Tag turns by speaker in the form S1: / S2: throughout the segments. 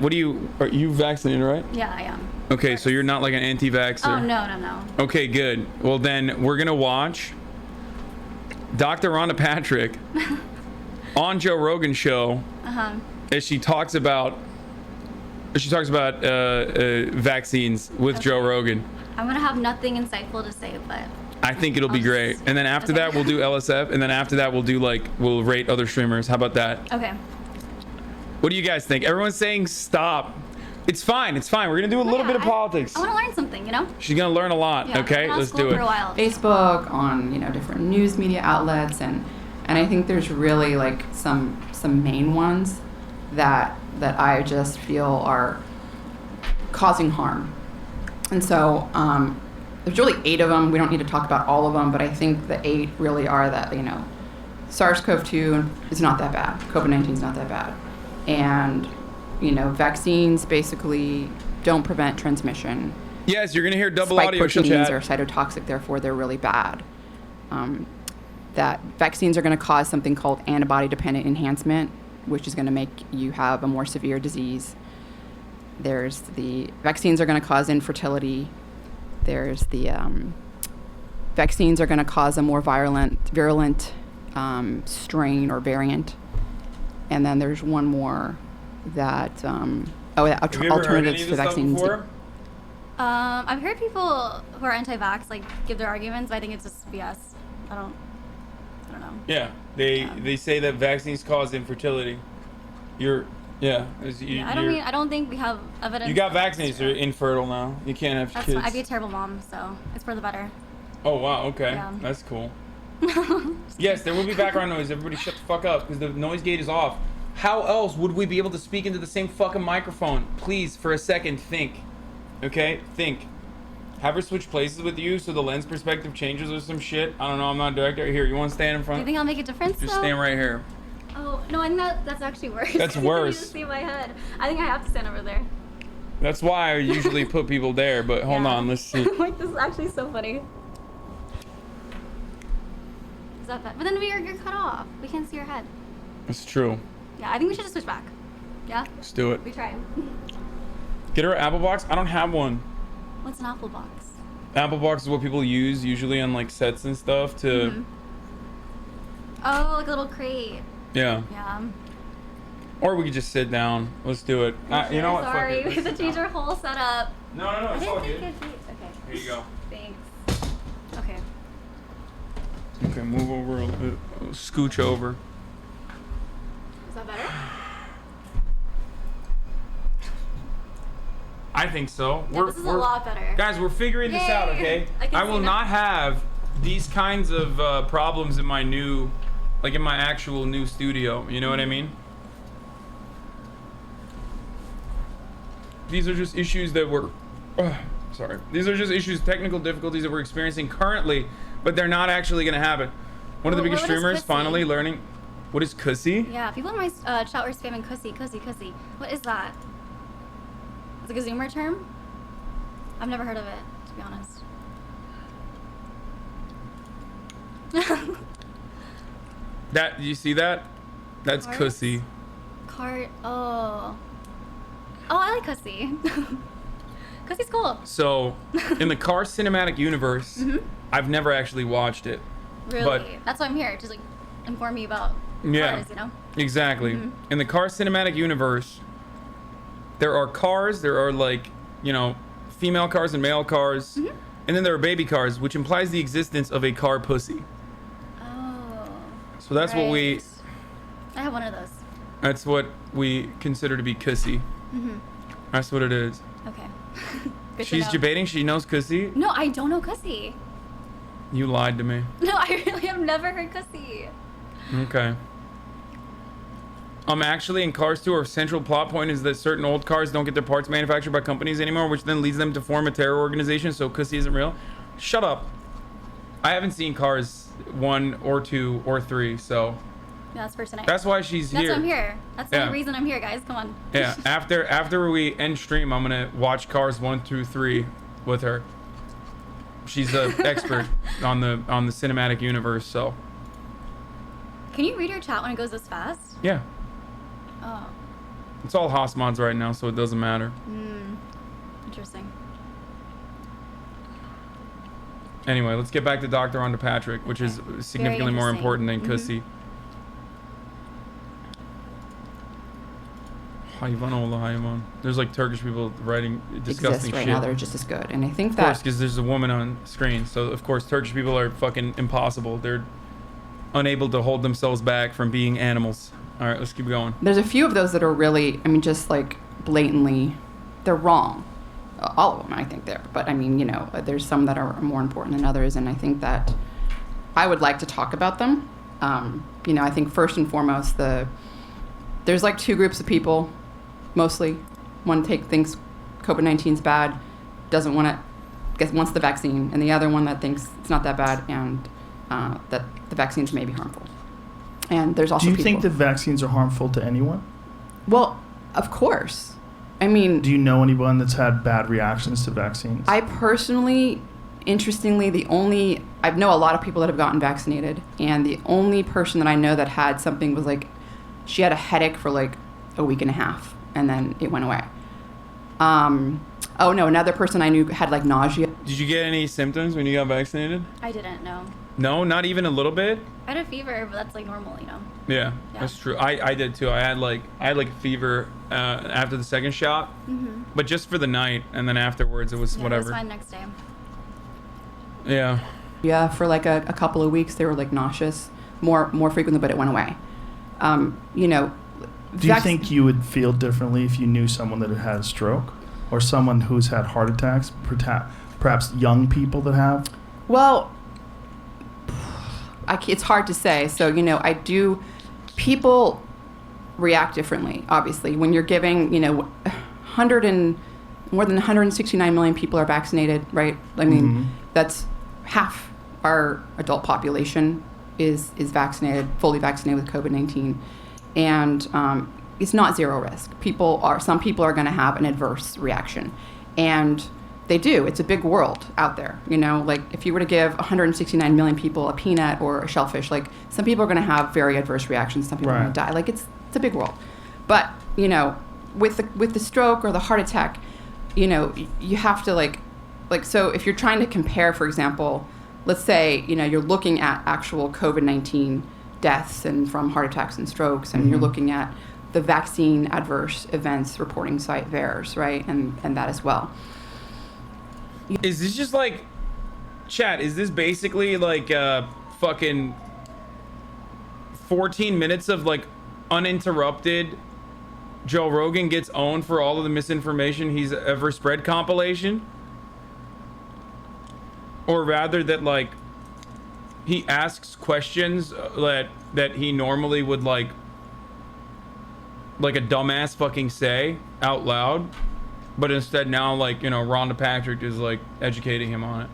S1: What are you vaccinated, right?
S2: Yeah, I am.
S1: Okay, so you're not like an anti-vaxxer?
S2: Oh, no.
S1: Okay, good. Well, then we're going to watch Dr. Rhonda Patrick on Joe Rogan show as she talks about vaccines with Joe Rogan.
S2: I'm going to have nothing insightful to say, but
S1: I think it'll be great. And then after that, we'll do LSF. And then after that, we'll rate other streamers. How about that?
S2: Okay.
S1: What do you guys think? Everyone's saying stop. It's fine. We're going to do a little bit of politics.
S2: I want to learn something, you know?
S1: She's going to learn a lot.
S2: Yeah,
S1: okay, let's do it.
S2: For a while.
S3: Facebook, on different news media outlets, and I think there's really like some main ones that I just feel are causing harm. And so there's really 8 of them. We don't need to talk about all of them, but I think the 8 really are that, SARS-CoV-2 is not that bad. COVID-19 is not that bad. And, vaccines basically don't prevent transmission.
S1: Yes, you're going to hear double
S3: Spike
S1: audio.
S3: proteins are cytotoxic, therefore they're really bad. That vaccines are going to cause something called antibody-dependent enhancement, which is going to make you have a more severe disease. There's the vaccines are going to cause infertility. There's the vaccines are going to cause a more virulent strain or variant. And then there's one more that alternatives to vaccines.
S2: I've heard people who are anti-vax give their arguments, but I think it's just BS. I don't know.
S1: Yeah, they say that vaccines cause infertility. I
S2: don't think we have evidence.
S1: You got vaccinated, so you're infertile now. You can't have kids.
S2: I'd be a terrible mom, so it's for the better.
S1: Oh wow, okay,
S2: Yeah.
S1: That's cool. Yes, there will be background noise. Everybody shut the fuck up because the noise gate is off. How else would we be able to speak into the same fucking microphone? Please, for a second, think. Okay? Think. Have her switch places with you so the lens perspective changes or some shit. I don't know. I'm not a director. Here, you want to stand in front?
S2: Do you think I'll make a difference,
S1: Just
S2: though?
S1: stand right here.
S2: Oh, no, I think that's actually worse.
S1: That's worse.
S2: You see my head. I think I have to stand over there.
S1: That's why I usually put people there, but hold on. Let's see.
S2: This is actually so funny. Is that bad? But then you're cut off. We can't see your head.
S1: That's true.
S2: Yeah, I think we should just switch back. Yeah?
S1: Let's do it.
S2: We tried.
S1: Get her an Apple box? I don't have one.
S2: What's an Apple box?
S1: Apple box is what people use usually on sets and stuff to...
S2: Mm-hmm. Oh, like a little crate.
S1: Yeah.
S2: Yeah.
S1: Or we could just sit down. Let's do it. You know what?
S2: Sorry,
S1: Fuck
S2: we have to change our whole setup.
S1: No, it's all good.
S2: Okay.
S1: Here you go.
S2: Thanks. Okay.
S1: Okay, move over, scooch over.
S2: Is that better?
S1: I think so.
S2: Yeah, this is a lot better.
S1: Guys, we're figuring this out, okay? I will not have these kinds of problems in my new, in my actual new studio. You know what I mean? These are just issues that we're, These are just issues, technical difficulties that we're experiencing currently, but they're not actually going to happen. One of the biggest streamers finally learning. What is cussy?
S2: Yeah, people in my chat were spamming cussy. What is that? It's like a Zoomer term? I've never heard of it, to be honest.
S1: You see that? That's cussy.
S2: Oh, I like cussy. Cussy's cool.
S1: So, in the Cars cinematic universe, I've never actually watched it.
S2: Really?
S1: But
S2: that's why I'm here, to inform you about cars, you know?
S1: Exactly. In the Cars cinematic universe, there are cars, there are female cars and male cars, and then there are baby cars, which implies the existence of a car pussy.
S2: Oh.
S1: So that's what we...
S2: I have one of those.
S1: That's what we consider to be cussy. That's what it is.
S2: Okay.
S1: She's debating she knows cussy.
S2: No, I don't know cussy.
S1: You lied to me.
S2: No, I really have never heard cussy.
S1: Okay. Actually, in Cars 2, our central plot point is that certain old cars don't get their parts manufactured by companies anymore, which then leads them to form a terror organization, so cussy isn't real. Shut up. I haven't seen Cars 1 or 2 or 3, so...
S2: Yeah, that's for tonight.
S1: That's why she's here.
S2: That's why I'm here. That's the only reason I'm here, guys. Come on.
S1: Yeah, after we end stream, I'm gonna watch Cars 1 through 3 with her. She's an expert on the cinematic universe, so...
S2: Can you read your chat when it goes this fast?
S1: Yeah.
S2: Oh.
S1: It's all Haas mods right now, so it doesn't matter.
S2: Interesting.
S1: Anyway, let's get back to Dr. Onto Patrick, which is significantly more important than Kussy. Hayvan. There's like Turkish people writing disgusting
S3: right
S1: shit.
S3: now, they're just as good. And I think
S1: Of course,
S3: that
S1: because there's a woman on screen. So, of course, Turkish people are fucking impossible. They're unable to hold themselves back from being animals. All right, let's keep going.
S3: there's a few of those that are really, I mean, just like blatantly, they're wrong. All of them, I think they're. But I mean, you know, there's some that are more important than others. And I think that I would like to talk about them. You know, I think first and foremost, there's like two groups of people, mostly. One thinks COVID-19 is bad, doesn't want it, wants the vaccine, and the other one that thinks it's not that bad and that the vaccines may be harmful. And there's also
S4: Do you
S3: people.
S4: think the vaccines are harmful to anyone?
S3: Well, of course. I mean,
S4: Do you know anyone that's had bad reactions to vaccines?
S3: I personally, interestingly, I know a lot of people that have gotten vaccinated, and the only person that I know that had something was like, she had a headache for like a week and a half, and then it went away. Oh no, another person I knew had like nausea.
S1: Did you get any symptoms when you got vaccinated?
S2: I didn't know.
S1: No, not even a little bit?
S2: I had a fever, but that's like normal, you know.
S1: Yeah,
S2: Yeah.
S1: that's true. I did too. I had like a fever after the second shot, but just for the night, and then afterwards it was
S2: Yeah,
S1: whatever.
S2: It was fine next day.
S1: Yeah.
S3: Yeah, for like a couple of weeks they were like nauseous, more frequently, but it went away. You know.
S4: Do you think you would feel differently if you knew someone that had a stroke, or someone who's had heart attacks, perhaps young people that have?
S3: Well, it's hard to say. So, you know, people react differently, obviously. When you're giving, you know, more than 169 million people are vaccinated, right? I mean, that's half our adult population is vaccinated, fully vaccinated with COVID-19. And it's not zero risk. Some people are going to have an adverse reaction. And they do. It's a big world out there. You know, like if you were to give 169 million people a peanut or a shellfish, like some people are going to have very adverse reactions. Some people are going to die. Like it's a big world. But, you know, with the stroke or the heart attack, you know, you have to like, so if you're trying to compare, for example, let's say, you know, you're looking at actual COVID-19 deaths and from heart attacks and strokes, and you're looking at the vaccine adverse events reporting site VAERS, right? And that as well.
S1: Is this just like, chat, is this basically like fucking 14 minutes of like uninterrupted Joe Rogan gets owned for all of the misinformation he's ever spread compilation? Or rather that like he asks questions that he normally would like a dumbass fucking say out loud, but instead now, like, you know, Rhonda Patrick is like educating him on it.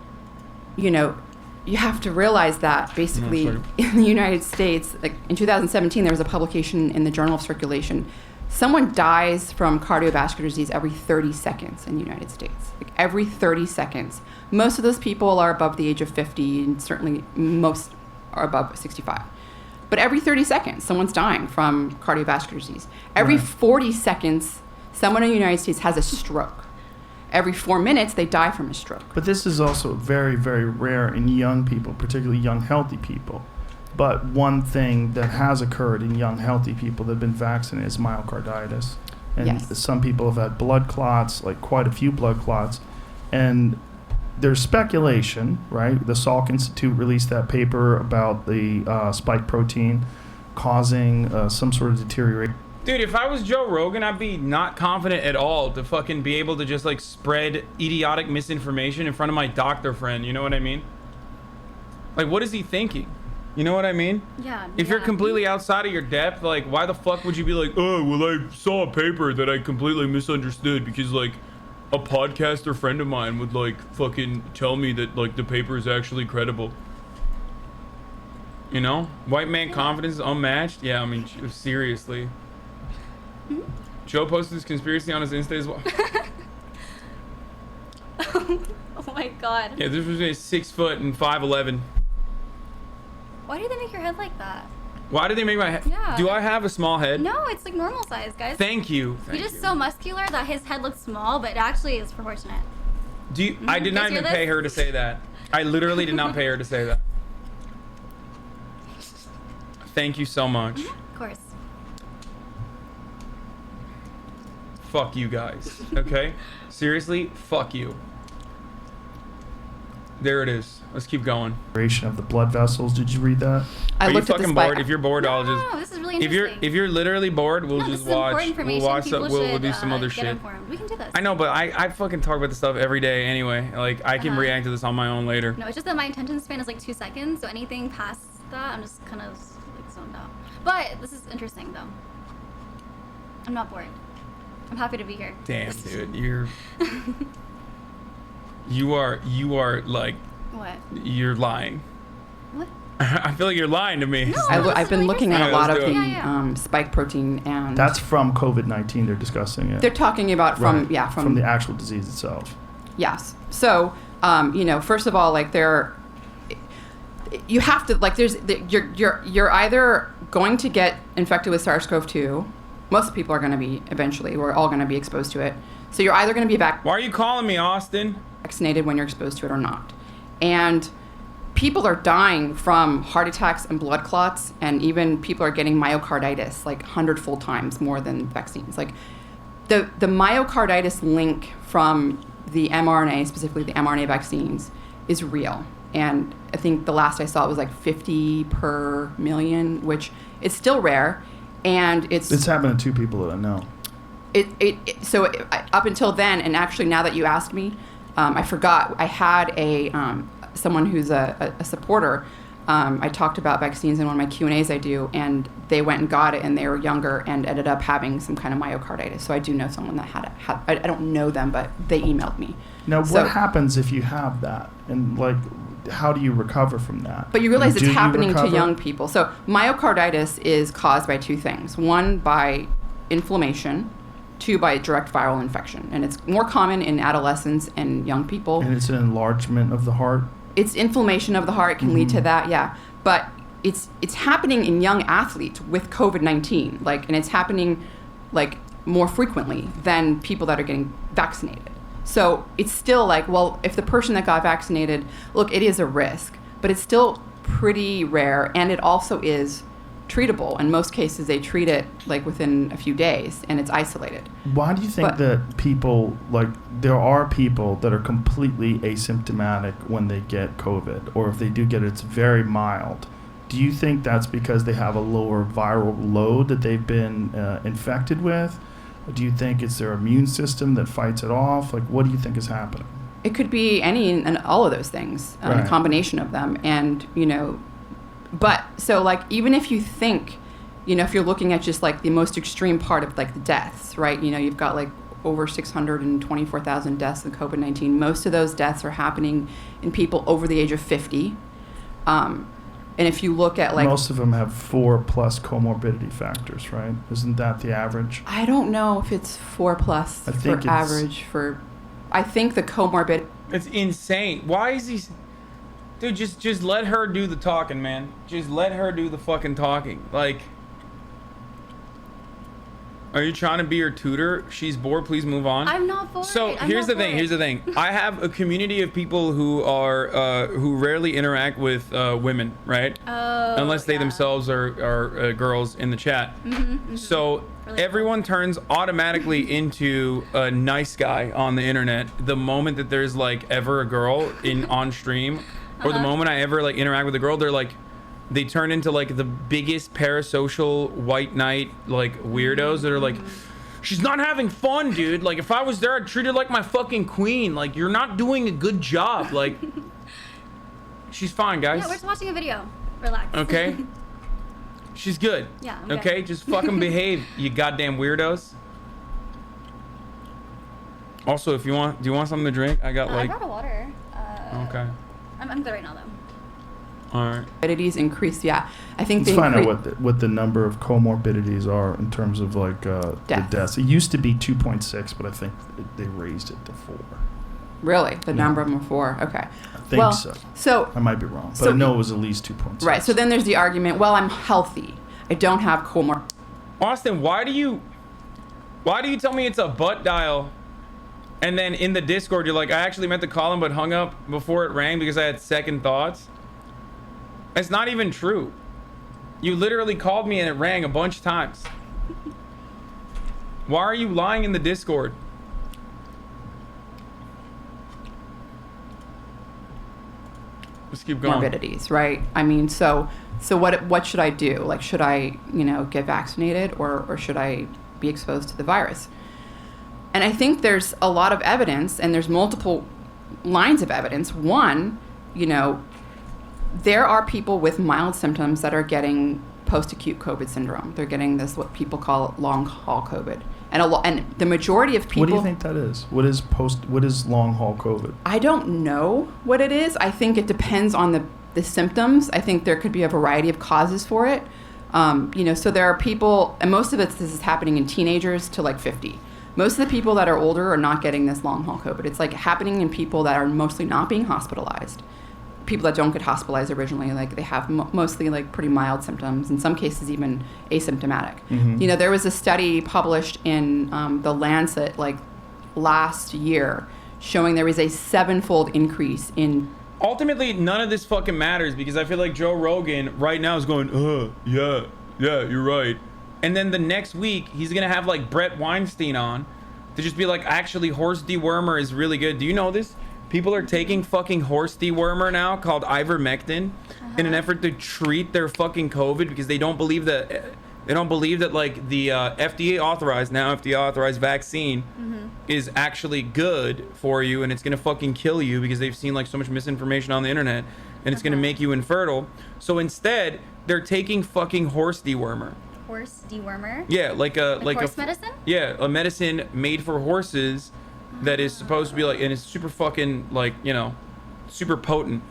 S3: You know, you have to realize that basically in the United States, like in 2017, there was a publication in the Journal of Circulation. Someone dies from cardiovascular disease every 30 seconds in the United States. Like every 30 seconds. Most of those people are above the age of 50, and certainly most are above 65. But every 30 seconds, someone's dying from cardiovascular disease. Every 40 seconds, someone in the United States has a stroke. Every 4 minutes, they die from a stroke.
S4: But this is also very, very rare in young people, particularly young, healthy people. But one thing that has occurred in young, healthy people that have been vaccinated is myocarditis. And some people have had blood clots, like quite a few blood clots. And there's speculation, right? The Salk Institute released that paper about the spike protein causing some sort of deterioration.
S1: Dude, if I was Joe Rogan, I'd be not confident at all to fucking be able to just like spread idiotic misinformation in front of my doctor friend. You know what I mean? Like, what is he thinking? You know what I mean?
S2: Yeah.
S1: If you're completely outside of your depth, like, why the fuck would you be like, oh, well, I saw a paper that I completely misunderstood because, like, a podcaster friend of mine would, like, fucking tell me that, like, the paper is actually credible. You know? White man confidence is unmatched? Yeah, I mean, seriously. Joe posted this conspiracy on his Insta as well.
S2: Oh my god.
S1: Yeah, this was a 6 foot and 5'11".
S2: Why do they make your head like that?
S1: Why did they make my head?
S2: Yeah.
S1: Do I have a small head?
S2: No, it's like normal size, guys.
S1: Thank you.
S2: He's just so muscular that his head looks small, but it actually is proportionate.
S1: Do you, I did not
S2: Guys hear
S1: even pay
S2: this?
S1: her to say that. I literally did not pay her to say that. Thank you so much.
S2: Of course.
S1: Fuck you guys. Okay? Seriously, fuck you. There it is. Let's keep going.
S4: Of the blood vessels. Did you read that?
S3: I
S1: Are you
S3: looked at the
S1: fucking
S3: spike.
S1: bored? If you're bored, I'll just.
S2: No, this is really
S1: If
S2: interesting.
S1: you're literally bored, we'll
S2: No,
S1: just
S2: this is important
S1: watch. We'll
S2: information.
S1: watch.
S2: People
S1: We'll
S2: should,
S1: do some other
S2: get
S1: shit.
S2: informed. We can do this.
S1: I know, but I fucking talk about this stuff every day anyway. Like I can react to this on my own later.
S2: No, it's just that my attention span is like 2 seconds, so anything past that, I'm just kind of like zoned out. But this is interesting though. I'm not bored. I'm happy to be here.
S1: Damn, dude, you are like
S2: What?
S1: you're lying.
S2: What?
S1: I feel like you're lying to me.
S2: No.
S3: I've been looking at a
S1: Alright,
S3: lot
S1: let's
S3: of
S1: do
S3: the
S1: it.
S2: Yeah.
S3: spike protein, and
S4: That's from COVID-19. They're discussing it.
S3: they're talking about from
S4: Right.
S3: from
S4: the actual disease itself.
S3: Yes. So, first of all, like you have to like you're either going to get infected with SARS-CoV-2. Most people are going to be eventually. We're all going to be exposed to it. So you're either going to be
S1: Why are you calling me, Austin?
S3: vaccinated when you're exposed to it or not. And people are dying from heart attacks and blood clots, and even people are getting myocarditis like 100-fold times more than vaccines. Like the myocarditis link from the mRNA, specifically the mRNA vaccines, is real. And I think the last I saw it was like 50 per million, which is still rare. And
S4: It's happened to 2 people that I know.
S3: Up until then, and actually now that you asked me, I forgot. I had someone who's a supporter. I talked about vaccines in one of my Q&As I do, and they went and got it, and they were younger and ended up having some kind of myocarditis. So I do know someone that had it. I don't know them, but they emailed me.
S4: Now,
S3: So-
S4: what happens if you have that? And, like, how do you recover from that?
S3: But you realize
S4: Do
S3: it's
S4: you
S3: happening to
S4: recover?
S3: young people. So myocarditis is caused by 2 things. 1, by inflammation. 2, by direct viral infection. And it's more common in adolescents and young people.
S4: And it's an enlargement of the heart.
S3: It's inflammation of the heart can lead to that, yeah. But it's happening in young athletes with COVID-19, and it's happening like more frequently than people that are getting vaccinated. So it's still like, well, if the person that got vaccinated, look, it is a risk, but it's still pretty rare, and it also is treatable. In most cases, they treat it like within a few days, and it's isolated.
S4: Why do you think
S3: But-
S4: that people, there are people that are completely asymptomatic when they get COVID, or if they do get it, it's very mild. Do you think that's because they have a lower viral load that they've been infected with? Or do you think it's their immune system that fights it off? What do you think is happening?
S3: It could be any and all of those things,
S4: Right.
S3: a combination of them. And, but so even if you think, if you're looking at just the most extreme part of the deaths, right? You've got over 624,000 deaths of COVID-19. Most of those deaths are happening in people over the age of 50. And if you look at
S4: most of them have 4+ comorbidity factors, right? Isn't that the average?
S3: I don't know if it's 4+
S4: I think
S3: for average for, I think the comorbid.
S1: It's insane. Why is he? Dude, just let her do the talking, man. Just let her do the fucking talking. Are you trying to be her tutor? She's bored. Please move on.
S2: I'm not bored.
S1: So here's the thing. I have a community of people who are who rarely interact with women, right?
S2: Oh,
S1: Unless they
S2: yeah.
S1: themselves are girls in the chat. So
S2: Really
S1: everyone turns automatically into a nice guy on the internet the moment that there's ever a girl on stream, or the moment I ever interact with a girl, they turn into the biggest parasocial white knight weirdos that are she's not having fun, dude. If I was there, I'd treat her like my fucking queen. You're not doing a good job. She's fine, guys.
S2: Yeah, we're just watching a video. Relax.
S1: Okay. She's good.
S2: Yeah, I'm
S1: okay,
S2: good.
S1: just fucking behave, you goddamn weirdos. Also, do you want something to drink? I got
S2: I brought a water.
S1: Okay.
S2: I'm good right now though.
S1: All right.
S3: Comorbidities increase, yeah. I think
S4: Let's
S3: they
S4: find out
S3: increase.
S4: what the number of comorbidities are in terms of the
S3: Deaths.
S4: deaths. It used to be 2.6, but I think they raised it to 4.
S3: Really? The number of them were 4? Okay.
S4: I think so.
S3: So
S4: I might be wrong, but
S3: so-
S4: I know it was at least 2.6.
S3: right. So then there's the argument, well, I'm healthy. I don't have
S1: Austin, why do you tell me it's a butt dial? And then in the Discord, you're like, I actually meant to call him, but hung up before it rang because I had second thoughts. It's not even true. You literally called me and it rang a bunch of times. Why are you lying in the Discord? Let's keep going.
S3: morbidities, right? I mean, so what should I do? Like, should I, get vaccinated or should I be exposed to the virus? And I think there's a lot of evidence, and there's multiple lines of evidence. One, there are people with mild symptoms that are getting post-acute COVID syndrome. They're getting this, what people call long haul COVID. And the majority of people...
S4: What do you think that is? What is long haul COVID?
S3: I don't know what it is. I think it depends on the symptoms. I think there could be a variety of causes for it. So there are people, and most of this is happening in teenagers to like 50. Most of the people that are older are not getting this long haul COVID. It's like happening in people that are mostly not being hospitalized. People that don't get hospitalized originally, like they have mostly like pretty mild symptoms, in some cases even asymptomatic.
S4: Mm-hmm.
S3: There was a study published in the Lancet like last year showing there was a 7-fold increase in...
S1: Ultimately, none of this fucking matters because I feel like Joe Rogan right now is going, yeah, you're right. And then the next week, he's going to have like Brett Weinstein on to just be like, actually, horse dewormer is really good. Do you know this? People are taking fucking horse dewormer now called ivermectin in an effort to treat their fucking COVID because they don't believe that like the FDA authorized vaccine is actually good for you and it's gonna fucking kill you because they've seen like so much misinformation on the internet and it's gonna make you infertile. So instead, they're taking fucking horse dewormer.
S2: Horse dewormer?
S1: Yeah, like
S2: horse medicine?
S1: Yeah, a medicine made for horses that is supposed to be like, and it's super fucking like, super potent.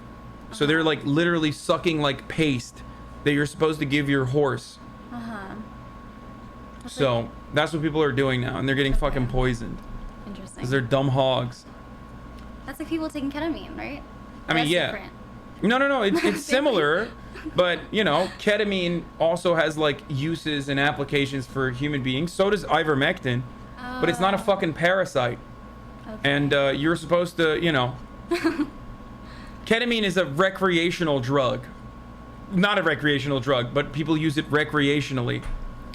S1: So they're like literally sucking like paste that you're supposed to give your horse. So that's what people are doing now, and they're getting fucking poisoned.
S2: Interesting.
S1: Because they're dumb hogs.
S2: That's like people taking ketamine, right?
S1: I mean,
S2: That's
S1: yeah.
S2: different.
S1: No, it's similar, but ketamine also has like uses and applications for human beings. So does ivermectin, but it's not a fucking parasite.
S2: Okay.
S1: And you're supposed to, ketamine is a recreational drug. Not a recreational drug, but people use it recreationally.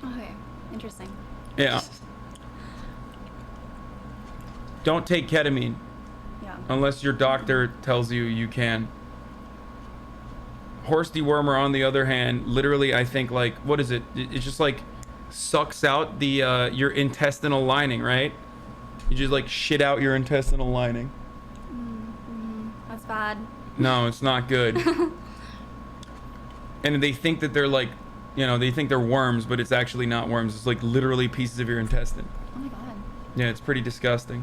S2: Okay, interesting.
S1: Yeah. Don't take ketamine
S2: Yeah.
S1: unless your doctor tells you you can. Horse dewormer, on the other hand, literally, I think, like, what is it? It just, like, sucks out the your intestinal lining, right? You just, like, shit out your intestinal lining.
S2: That's bad.
S1: No, it's not good. And they think that they're, like, they think they're worms, but it's actually not worms. It's, like, literally pieces of your intestine.
S2: Oh my god.
S1: Yeah, it's pretty disgusting.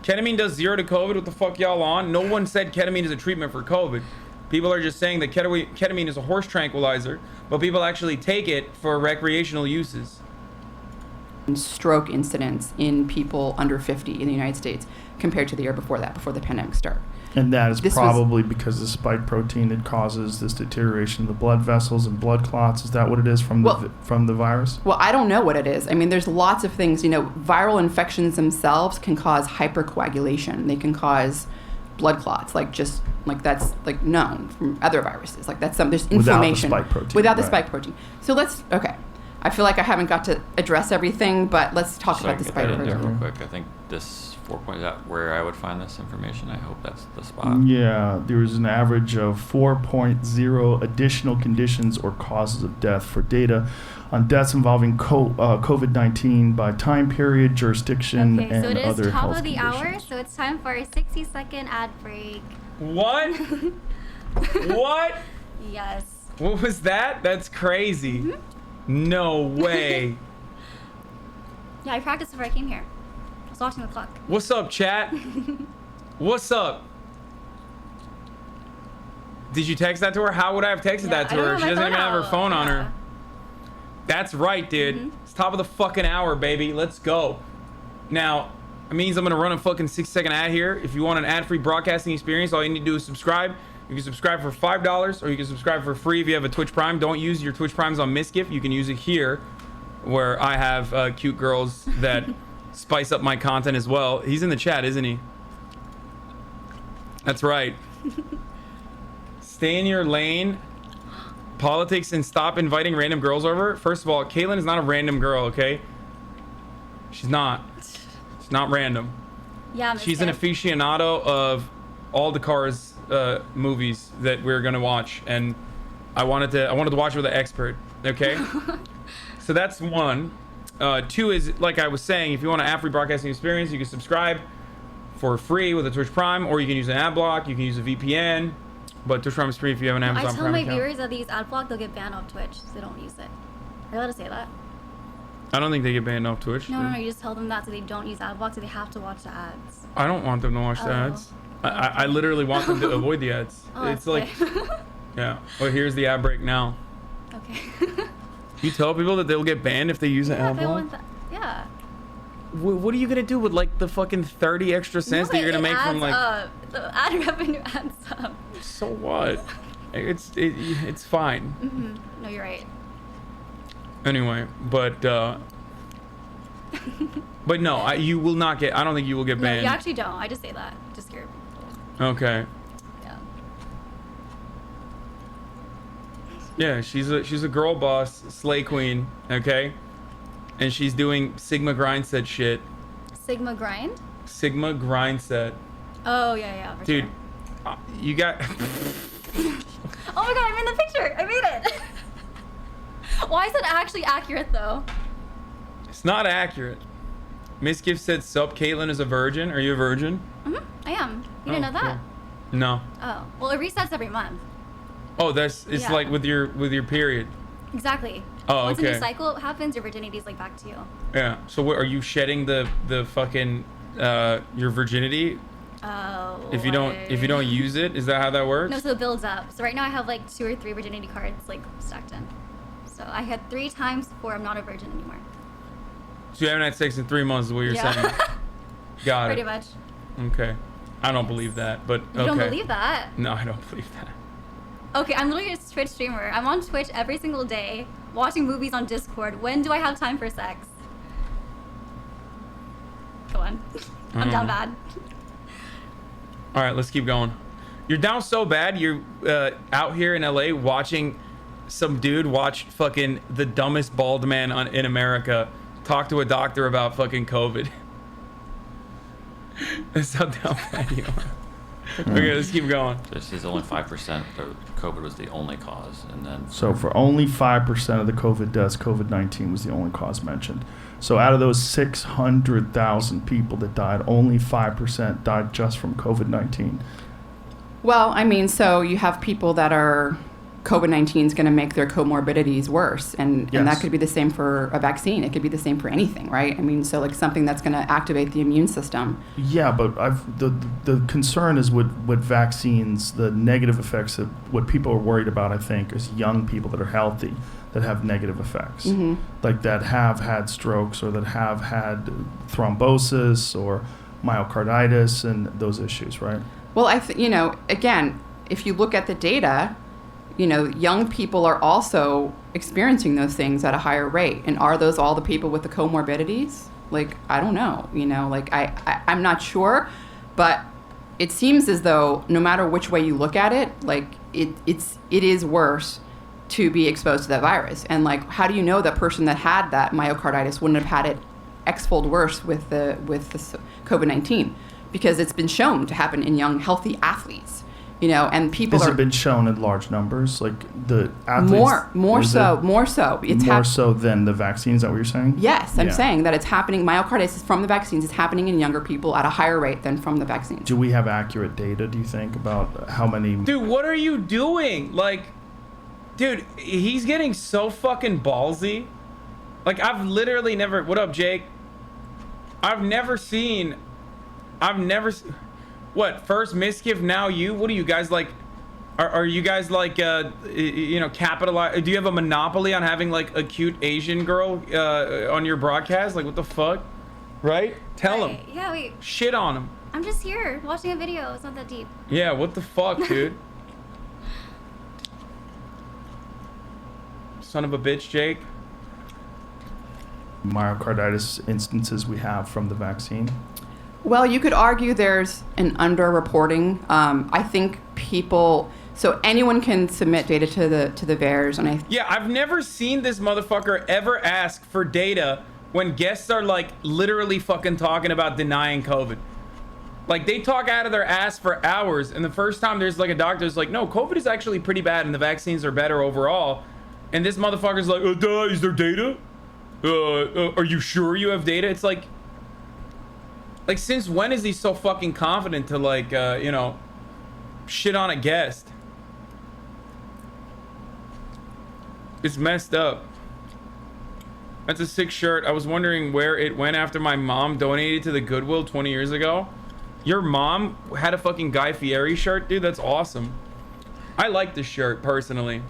S1: Ketamine does 0 to COVID. What the fuck y'all on? No one said ketamine is a treatment for COVID. People are just saying that ketamine is a horse tranquilizer, but people actually take it for recreational uses.
S3: Stroke incidents in people under 50 in the United States compared to the year before that, before the pandemic started.
S4: And that is probably because the spike protein that causes this deterioration of the blood vessels and blood clots. Is that what it is from the virus?
S3: Well, I don't know what it is. I mean, there's lots of things. Viral infections themselves can cause hypercoagulation. They can cause blood clots, that's like known from other viruses. Like there's inflammation without the spike protein. So okay. I feel like I haven't got to address everything, but let's talk about the spike protein.
S5: Real quick. I think this 4 point, is that where I would find this information? I hope that's the spot.
S4: Yeah, there was an average of 4.0 additional conditions or causes of death for data on deaths involving COVID-19 by time period, jurisdiction,
S2: Okay,
S4: and
S2: so it is
S4: other
S2: top
S4: health
S2: of the hour,
S4: conditions.
S2: so it's time for a 60-second ad break.
S1: What? What?
S2: Yes.
S1: What was that? That's crazy. No way.
S2: Yeah, I practiced before I came here. I was watching the clock.
S1: What's up, chat? What's up? Did you text that to her? How would I have texted that to her? She doesn't even have her phone on her. That's right, dude. It's top of the fucking hour, baby. Let's go. Now, It means I'm gonna run a fucking 6-second ad here. If you want an ad-free broadcasting experience, all you need to do is subscribe. You can subscribe for $5, or you can subscribe for free if you have a Twitch Prime. Don't use your Twitch Primes on Misgift. You can use it here, where I have cute girls that spice up my content as well. He's in the chat, isn't he? That's right. Stay in your lane. Politics and stop inviting random girls over. First of all, Caitlyn is not a random girl, okay? She's not. It's not random.
S2: Yeah,
S1: She's an aficionado of all the Cars movies that we're gonna watch, and I wanted to watch with an expert. Okay. So that's one. Two is, like I was saying, if you want an ad-free broadcasting experience, you can subscribe for free with a Twitch Prime, or you can use an ad block. You can use a VPN, but Twitch Prime is free if you have an Amazon
S2: I tell
S1: Prime
S2: my
S1: account.
S2: viewers that these ad block, they'll get banned off Twitch, so they don't use it. Are you allowed to say that?
S1: I don't think they get banned off Twitch.
S2: No, you just tell them that so they don't use ad block, so they have to watch the ads.
S1: I don't want them to watch the ads. I literally want them to avoid the ads.
S2: Oh,
S1: It's
S2: that's
S1: like,
S2: good.
S1: yeah. Well, here's the ad break now.
S2: Okay.
S1: You tell people that they'll get banned if they use an
S2: Yeah,
S1: ad
S2: they
S1: block?
S2: want that. Yeah.
S1: What are you gonna do with like the fucking 30 extra cents that you're gonna make from like?
S2: Up. The ad revenue adds up.
S1: So what? It's fine.
S2: Mm-hmm. No, you're right.
S1: Anyway, but no, you will not get. I don't think you will get
S2: No,
S1: banned.
S2: you actually don't. I just say that. Just scare people.
S1: Okay.
S2: Yeah.
S1: Yeah, she's a girl boss, slay queen. Okay, and she's doing Sigma grind set shit.
S2: Sigma grind?
S1: Sigma grind set.
S2: Oh, yeah, for
S1: Dude,
S2: sure.
S1: you got.
S2: Oh my god, I'm in the picture! I made it! Why is it actually accurate, though?
S1: It's not accurate. Miss Gift said, "Sup, Caitlyn is a virgin. Are you a virgin?"
S2: I am. You didn't know that?
S1: Cool. No.
S2: Oh. Well, it resets every month.
S1: Oh, it's
S2: Yeah.
S1: like with your period.
S2: Exactly.
S1: Oh,
S2: Once a
S1: okay.
S2: new cycle happens, your virginity is like back to you.
S1: Yeah. So what are you shedding the fucking your virginity
S2: Oh.
S1: if you don't use it? Is that how that works?
S2: No, so it builds up. So right now I have like 2 or 3 virginity cards like stacked in. So I had 3 times before I'm not a virgin anymore.
S1: So you haven't had sex in 3 months is what you're
S2: Yeah.
S1: saying. Got
S2: Pretty
S1: it.
S2: much.
S1: Okay. I don't believe that, but okay.
S2: You don't believe that?
S1: No, I don't believe that.
S2: Okay, I'm literally a Twitch streamer. I'm on Twitch every single day, watching movies on Discord. When do I have time for sex? Go on. I'm down bad.
S1: All right, let's keep going. You're down so bad. You're out here in LA watching some dude watch fucking the dumbest bald man in America talk to a doctor about fucking COVID. That's how down bad you are. Okay, let's keep going.
S5: This is only 5%. COVID was the only cause, and then
S4: So for only 5% of the COVID deaths, COVID-19 was the only cause mentioned. So out of those 600,000 people that died, only 5% died just from COVID-19.
S3: Well, I mean, so you have people that are COVID-19 is going to make their comorbidities worse, and that
S4: Yes.
S3: could be the same for a vaccine. It could be the same for anything, right? I mean, so like something that's going to activate the immune system.
S4: Yeah, but the concern is with vaccines, the negative effects of what people are worried about, I think, is young people that are healthy that have negative effects, like that have had strokes or that have had thrombosis or myocarditis and those issues, right?
S3: Well, again, if you look at the data, young people are also experiencing those things at a higher rate. And are those all the people with the comorbidities? Like, I don't know, like I'm not sure, but it seems as though no matter which way you look at it, like it is worse to be exposed to that virus. And like, how do you know that person that had that myocarditis wouldn't have had it x-fold worse with the COVID-19? Because it's been shown to happen in young, healthy athletes. And people
S4: Has
S3: are
S4: it been shown in large numbers? Like the athletes?
S3: more so. It's
S4: more so than the vaccine. Is that what you're saying?
S3: Yes, I'm
S4: Yeah.
S3: saying that it's happening. Myocarditis from the vaccines is happening in younger people at a higher rate than from the vaccines.
S4: Do we have accurate data, do you think, about how many?
S1: Dude, what are you doing? Like, dude, he's getting so fucking ballsy. Like, I've literally never. What up, Jake? I've never seen. What, first Misgift, now you? What are you guys like? Are you guys like, capitalize? Do you have a monopoly on having like a cute Asian girl on your broadcast? Like, what the fuck? right? Tell
S2: Right.
S1: him.
S2: Yeah, wait.
S1: Shit on him.
S2: I'm just here watching a video. It's not that deep.
S1: Yeah, what the fuck, dude? Son of a bitch, Jake.
S4: Myocarditis instances we have from the vaccine.
S3: Well, you could argue there's an underreporting. I think people, so anyone can submit data to the VAERS, and
S1: Yeah, I've never seen this motherfucker ever ask for data when guests are like literally fucking talking about denying COVID. Like they talk out of their ass for hours, and the first time there's like a doctor who's like, no, COVID is actually pretty bad and the vaccines are better overall. And this motherfucker's like, is there data? Are you sure you have data? It's like since when is he so fucking confident to like, you know, shit on a guest? It's messed up. That's a sick shirt. I was wondering where it went after my mom donated to the Goodwill 20 years ago. Your mom had a fucking Guy Fieri shirt, dude. That's awesome. I like this shirt personally.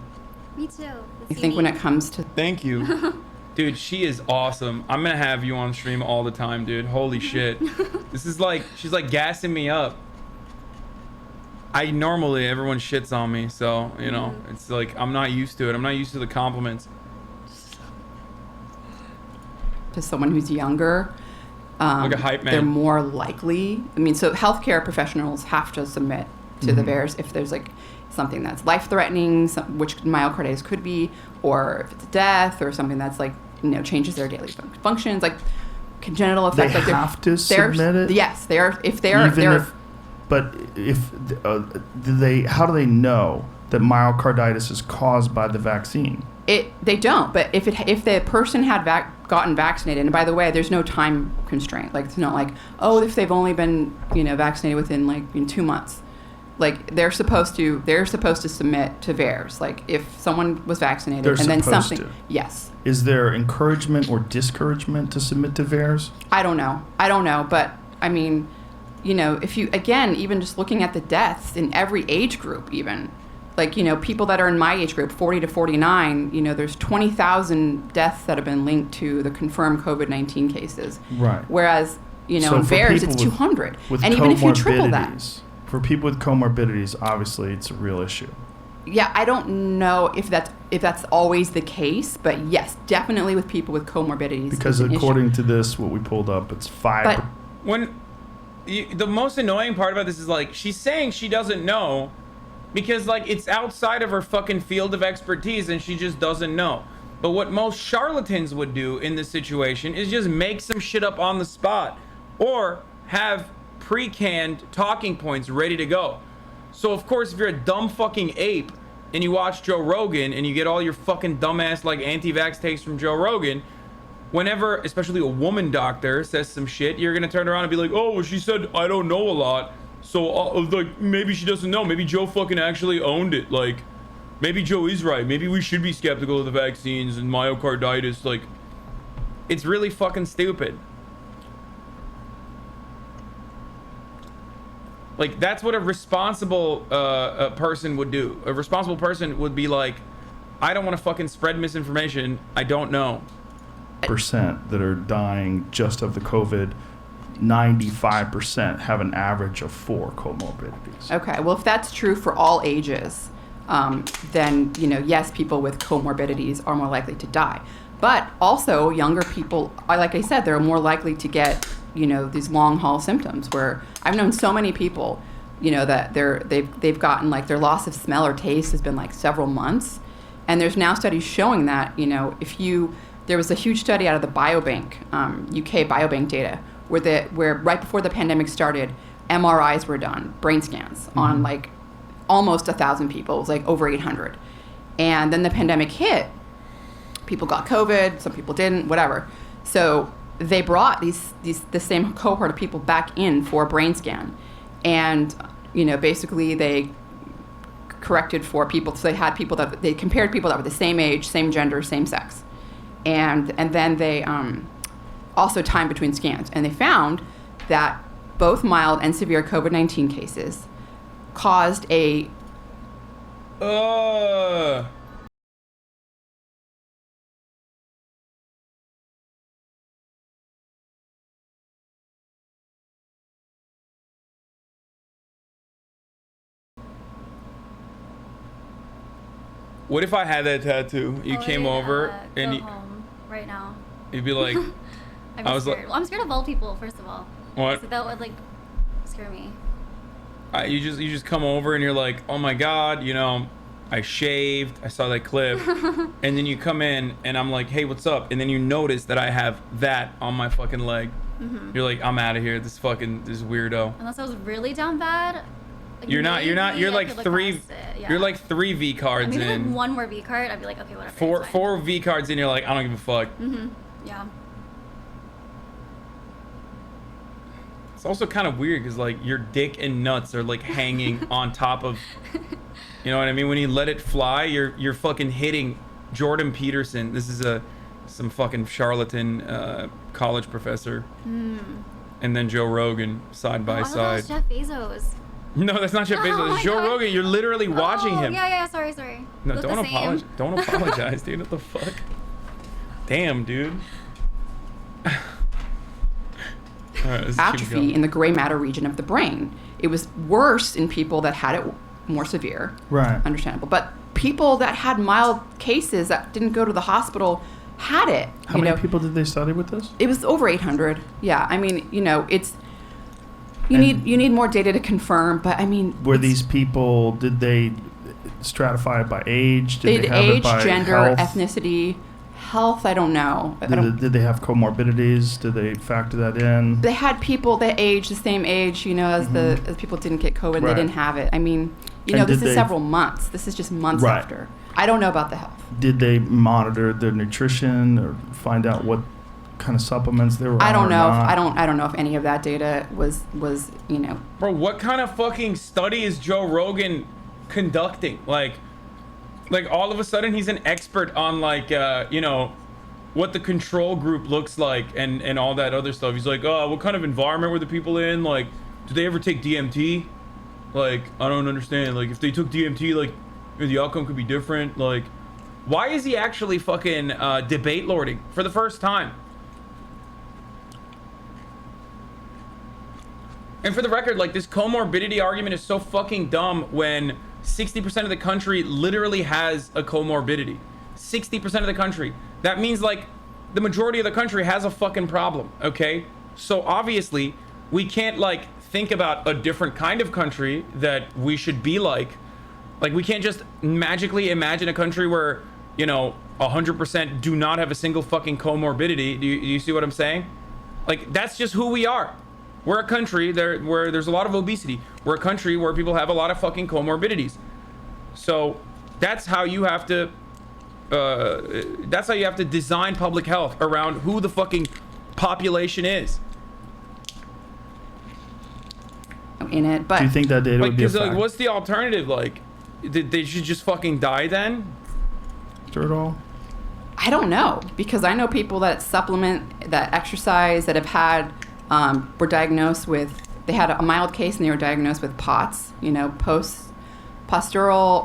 S2: Me too.
S3: I think when it comes to
S1: Thank you. Dude, she is awesome. I'm gonna have you on stream all the time, dude. Holy shit. This is like, she's like gassing me up. Normally, everyone shits on me, so, you know, it's like, I'm not used to it. I'm not used to the compliments.
S3: to someone who's younger,
S1: Like a hype man.
S3: they're more likely. I mean, so healthcare professionals have to submit to the VAERS if there's like something that's life-threatening, which myocarditis could be, or if it's death, or something that's like, you know, changes their daily functions, like congenital effect.
S4: They
S3: like
S4: have to submit it?
S3: Yes, they are. If they're,
S4: But if how do they know that myocarditis is caused by the vaccine?
S3: They don't. But if the person had gotten vaccinated, and by the way, there's no time constraint. Like it's not like, oh, if they've only been, you know, vaccinated within like 2 months, like they're supposed to submit to VAERS. Like if someone was vaccinated
S4: They're
S3: and then
S4: supposed
S3: something,
S4: to.
S3: yes.
S4: Is there encouragement or discouragement to submit to VAERS?
S3: I don't know, but I mean, you know, if you, again, even just looking at the deaths in every age group, even, like, you know, people that are in my age group, 40 to 49, you know, there's 20,000 deaths that have been linked to the confirmed COVID-19 cases.
S4: Right.
S3: Whereas, you know,
S4: So
S3: in
S4: for
S3: VAERS,
S4: people
S3: it's
S4: with-
S3: 200.
S4: With
S3: And even if you triple that.
S4: comorbidities, for people with comorbidities, obviously it's a real issue.
S3: Yeah, I don't know if that's always the case, but yes, definitely with people with comorbidities.
S4: Because
S3: it's an
S4: according
S3: issue.
S4: to this, what we pulled up, it's 5.
S3: But
S1: When the most annoying part about this is like she's saying she doesn't know because like it's outside of her fucking field of expertise and she just doesn't know. But what most charlatans would do in this situation is just make some shit up on the spot or have pre-canned talking points ready to go. So of course, if you're a dumb fucking ape and you watch Joe Rogan and you get all your fucking dumbass like anti-vax takes from Joe Rogan, whenever, especially a woman doctor says some shit, you're gonna turn around and be like, oh, well, she said I don't know a lot, so like maybe she doesn't know. Maybe Joe fucking actually owned it. Like, maybe Joe is right. Maybe we should be skeptical of the vaccines and myocarditis. Like, it's really fucking stupid. Like, that's what a responsible person would do. A responsible person would be like, I don't want to fucking spread misinformation. I don't know.
S4: percent that are dying just of the COVID, 95% have an average of 4 comorbidities.
S3: okay, well, if that's true for all ages, then, you know, yes, people with comorbidities are more likely to die. But also, younger people, like I said, they're more likely to get, you know, these long haul symptoms. Where I've known so many people, you know, that they've gotten like their loss of smell or taste has been like several months, and there's now studies showing that, you know, there was a huge study out of the Biobank, UK Biobank data, where right before the pandemic started, MRIs were done, brain scans on like almost 1,000 people. It was like over 800, and then the pandemic hit. People got COVID, some people didn't, whatever. So they brought the same cohort of people back in for a brain scan, and, you know, basically they corrected for people. So they compared people that were the same age, same gender, same sex. And then they also time between scans. And they found that both mild and severe COVID-19 cases caused a
S1: What if I had that tattoo? You came over and
S2: go home right now.
S1: you'd be like,
S2: I was scared. Well, I'm scared of bald people, first of all.
S1: what?
S2: So that would like scare me.
S1: You just come over and you're like, oh my god, you know, I shaved. I saw that clip, and then you come in and I'm like, hey, what's up? And then you notice that I have that on my fucking leg. You're like, I'm out of here. This weirdo.
S2: Unless I was really down bad. Like
S1: You're not. You're
S2: I
S1: like
S2: could look
S1: three.
S2: past it, yeah.
S1: You're like 3 V cards
S2: Maybe
S1: in.
S2: like one more V card, I'd be like, okay, whatever.
S1: Four V cards in. You're like, I don't give a fuck.
S2: Yeah.
S1: It's also kind of weird because like your dick and nuts are like hanging on top of, you know what I mean? When you let it fly, you're fucking hitting Jordan Peterson. This is some fucking charlatan college professor, and then Joe Rogan side by side.
S2: Jeff Bezos.
S1: No, that's not Jeff Bezos.
S2: Oh
S1: It's
S2: my
S1: Joe
S2: God.
S1: Rogan. You're literally watching him.
S2: Yeah. Sorry.
S1: No,
S2: Look
S1: don't
S2: the same.
S1: apologize. Don't apologize, dude. What the fuck? Damn, dude. All right, let's keep
S3: Atrophy
S1: going.
S3: in the gray matter region of the brain. It was worse in people that had it more severe.
S4: Right.
S3: Understandable. But people that had mild cases that didn't go to the hospital had it.
S4: How many people did they study with this?
S3: It was over 800. Yeah. I mean, you know, it's you
S4: And-
S3: need more data to confirm, but I mean,
S4: Were these people, did they stratify it by age? Did
S3: they'd
S4: they have
S3: age,
S4: it by
S3: gender,
S4: health?
S3: Ethnicity, health, I don't know. I don't,
S4: Did they have comorbidities? Did they factor that in?
S3: they had people that age the same age, you know, as as people didn't get COVID,
S4: Right.
S3: they didn't have it. I mean, you
S4: And
S3: know, this
S4: did
S3: is
S4: they-
S3: several months. This is just months
S4: Right.
S3: after. I don't know about the health.
S4: Did they monitor their nutrition or find out what kind of supplements they were
S3: I
S4: on
S3: don't
S4: or
S3: know.
S4: not?
S3: I don't know if any of that data was you know.
S1: Bro, what kind of fucking study is Joe Rogan conducting? Like all of a sudden he's an expert on like, you know, what the control group looks like and all that other stuff. He's like, oh, what kind of environment were the people in? Like, do they ever take DMT? Like, I don't understand. Like, if they took DMT, like, you know, the outcome could be different. Like, why is he actually fucking debate lording for the first time? And for the record, like, this comorbidity argument is so fucking dumb when 60% of the country literally has a comorbidity. 60% of the country. That means, like, the majority of the country has a fucking problem, okay? So, obviously, we can't, like, think about a different kind of country that we should be like. Like, we can't just magically imagine a country where, you know, 100% do not have a single fucking comorbidity. Do you see what I'm saying? Like, that's just who we are. We're a country where there's a lot of obesity. We're a country where people have a lot of fucking comorbidities. So that's how you have to design public health around who the fucking population is.
S3: In it, but
S4: Do you think that data
S1: Like,
S4: would be a
S1: because like,
S4: factor
S1: what's the alternative? Like, they should just fucking die then?
S4: at all?
S3: I don't know, because I know people that supplement, that exercise, that have had were diagnosed with, they had a mild case and they were diagnosed with POTS, you know, postural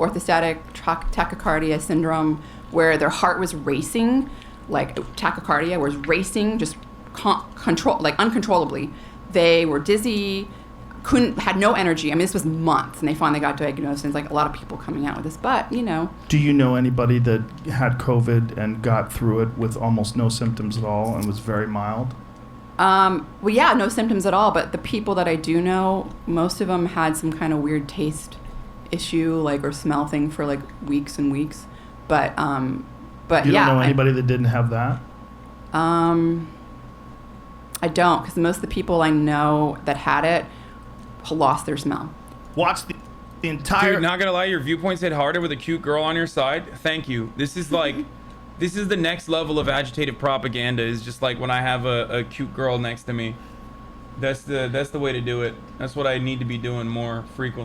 S3: orthostatic tachycardia syndrome, where their heart was racing, like tachycardia was racing, just uncontrollably. They were dizzy, had no energy. I mean, this was months, and they finally got diagnosed. And it's like a lot of people coming out with this, but you know.
S4: Do you know anybody that had COVID and got through it with almost no symptoms at all and was very mild?
S3: Well, yeah, no symptoms at all. But the people that I do know, most of them had some kind of weird taste issue, like, or smell thing for like weeks and weeks. But
S4: You
S3: yeah,
S4: don't know anybody that didn't have that?
S3: I don't, because most of the people I know that had it lost their smell.
S4: Watch the entire...
S1: Dude, not gonna lie, your viewpoints hit harder with a cute girl on your side. Thank you. This is like, this is the next level of agitative propaganda. Is just like when I have a cute girl next to me. That's the way to do it. That's what I need to be doing more frequently.